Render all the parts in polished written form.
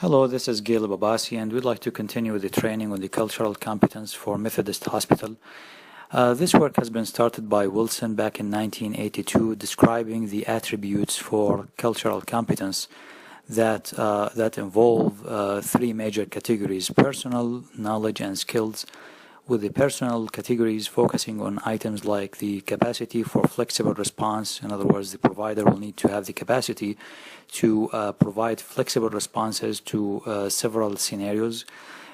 Hello, this is Gail Babasi, and we'd like to continue the training on the cultural competence for Methodist Hospital. This work has been started by Wilson back in 1982, describing the attributes for cultural competence that involve three major categories: personal, knowledge, and skills, with the personal categories focusing on items like the capacity for flexible response. In other words, the provider will need to have the capacity to provide flexible responses to several scenarios.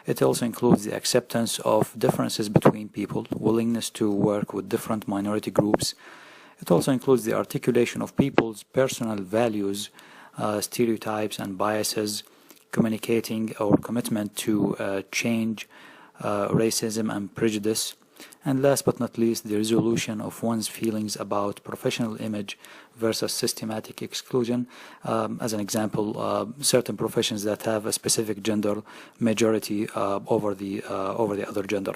It also includes the acceptance of differences between people, willingness to work with different minority groups. It also includes the articulation of people's personal values, stereotypes and biases, communicating our commitment to change, racism and prejudice, and last but not least, the resolution of one's feelings about professional image versus systematic exclusion. As an example, certain professions that have a specific gender majority over the other gender.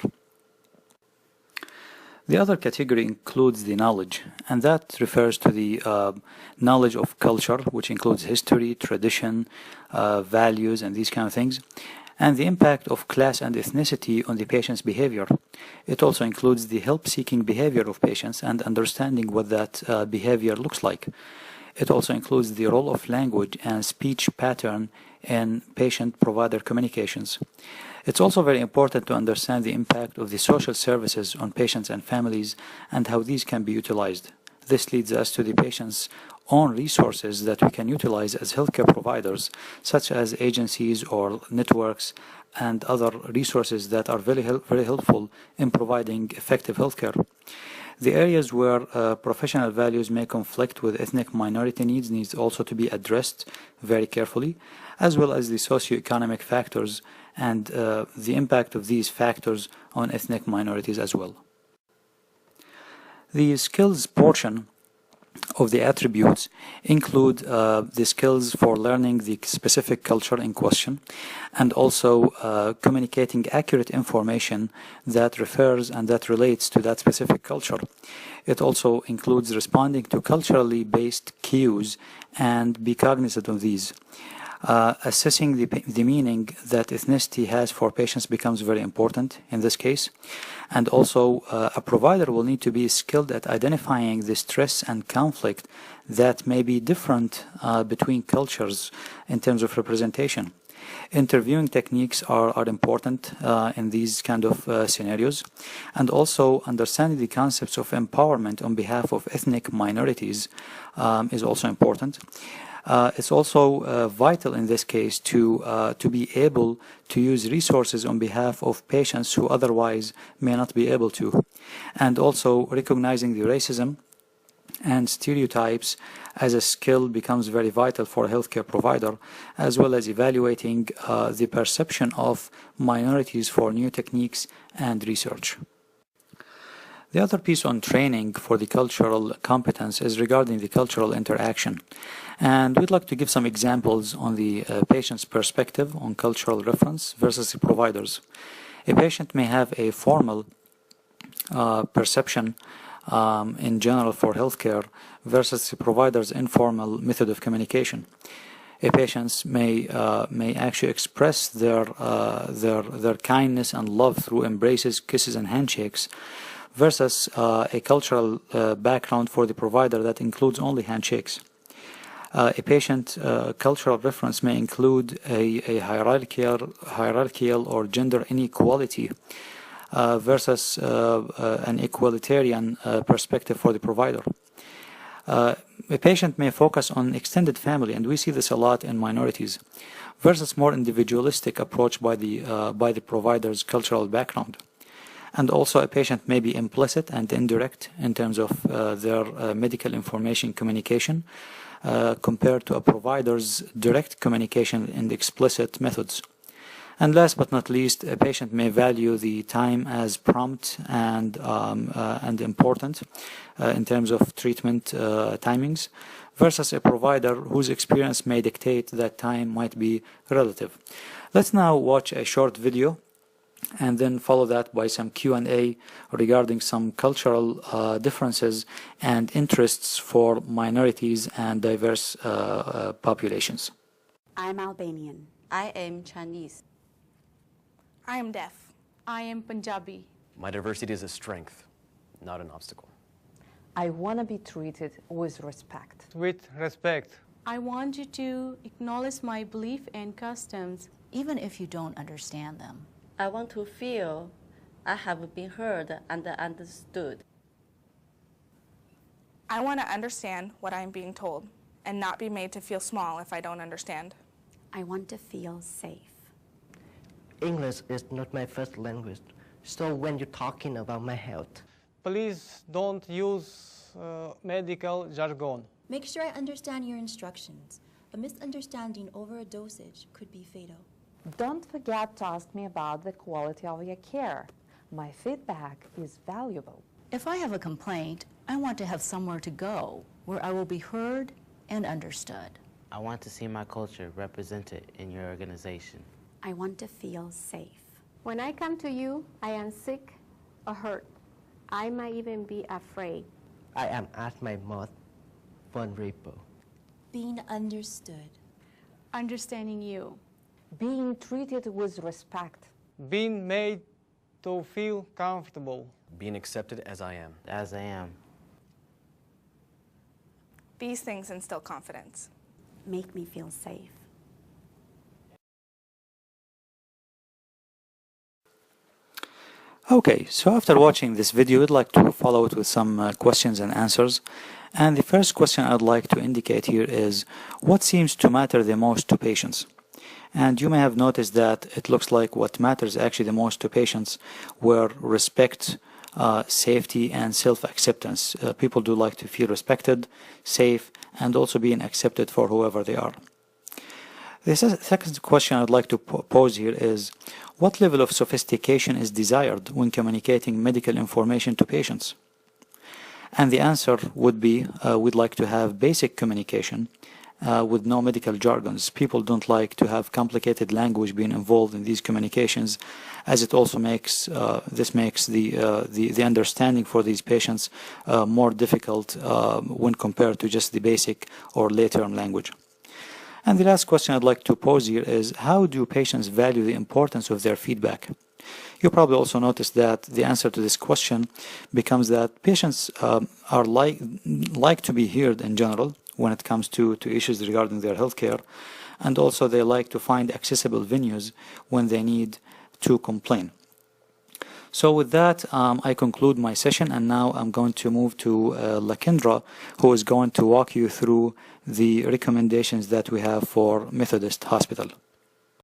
The other category includes the knowledge, and that refers to the knowledge of culture, which includes history, tradition, values, and these kind of things, and the impact of class and ethnicity on the patient's behavior. It also includes the help-seeking behavior of patients and understanding what that behavior looks like. It also includes the role of language and speech pattern in patient-provider communications. It's also very important to understand the impact of the social services on patients and families and how these can be utilized. This leads us to the patient's own resources that we can utilize as healthcare providers, such as agencies or networks and other resources that are very helpful in providing effective healthcare. The areas where professional values may conflict with ethnic minority needs also to be addressed very carefully, as well as the socioeconomic factors and the impact of these factors on ethnic minorities as well. The skills portion of the attributes include the skills for learning the specific culture in question, and also communicating accurate information that refers and that relates to that specific culture. It also includes responding to culturally based cues and be cognizant of these. Assessing the meaning that ethnicity has for patients becomes very important in this case. And also, a provider will need to be skilled at identifying the stress and conflict that may be different between cultures in terms of representation. Interviewing techniques are important in these kind of scenarios, and also understanding the concepts of empowerment on behalf of ethnic minorities is also important. It's also vital in this case to be able to use resources on behalf of patients who otherwise may not be able to, and also recognizing the racism and stereotypes as a skill becomes very vital for a healthcare provider, as well as evaluating the perception of minorities for new techniques and research. The other piece on training for the cultural competence is regarding the cultural interaction. And we'd like to give some examples on the patient's perspective on cultural reference versus the provider's. A patient may have a formal perception in general for healthcare versus the provider's informal method of communication. A patient may actually express their kindness and love through embraces, kisses, and handshakes, versus a cultural background for the provider that includes only handshakes. A patient cultural reference may include a hierarchical or gender inequality versus an equalitarian perspective for the provider. A patient may focus on extended family, and we see this a lot in minorities, versus more individualistic approach by the provider's cultural background. And also a patient may be implicit and indirect in terms of their medical information communication compared to a provider's direct communication in the explicit methods. And last but not least, a patient may value the time as prompt and important in terms of treatment timings, versus a provider whose experience may dictate that time might be relative. Let's now watch a short video and then follow that by some Q&A regarding some cultural differences and interests for minorities and diverse populations. I'm Albanian. I am Chinese. I am deaf. I am Punjabi. My diversity is a strength, not an obstacle. I want to be treated with respect. With respect. I want you to acknowledge my belief and customs, even if you don't understand them. I want to feel I have been heard and understood. I want to understand what I'm being told and not be made to feel small if I don't understand. I want to feel safe. English is not my first language, so when you're talking about my health, Please don't use medical jargon. Make sure I understand your instructions. A misunderstanding over a dosage could be fatal. Don't forget to ask me about the quality of your care. My feedback is valuable. If I have a complaint, I want to have somewhere to go where I will be heard and understood. I want to see my culture represented in your organization. I want to feel safe. When I come to you, I am sick or hurt. I might even be afraid. I am at my most vulnerable. Being understood. understanding you. Being treated with respect. Being made to feel comfortable. Being accepted as I am. As I am. These things instill confidence. Make me feel safe. Okay, so after watching this video, I'd like to follow it with some questions and answers. And the first question I'd like to indicate here is, what seems to matter the most to patients? And you may have noticed that it looks like what matters actually the most to patients were respect, safety, and self-acceptance. People do like to feel respected, safe, and also being accepted for whoever they are. The second question I'd like to pose here is, what level of sophistication is desired when communicating medical information to patients? And the answer would be, we'd like to have basic communication with no medical jargons. People don't like to have complicated language being involved in these communications, as it also makes this makes the understanding for these patients more difficult when compared to just the basic or lay-term language. And the last question I'd like to pose here is, how do patients value the importance of their feedback? You probably also noticed that the answer to this question becomes that patients are like to be heard in general when it comes to issues regarding their healthcare, and also they like to find accessible venues when they need to complain. So with that, I conclude my session, and now I'm going to move to Lakendra, who is going to walk you through the recommendations that we have for Methodist Hospital.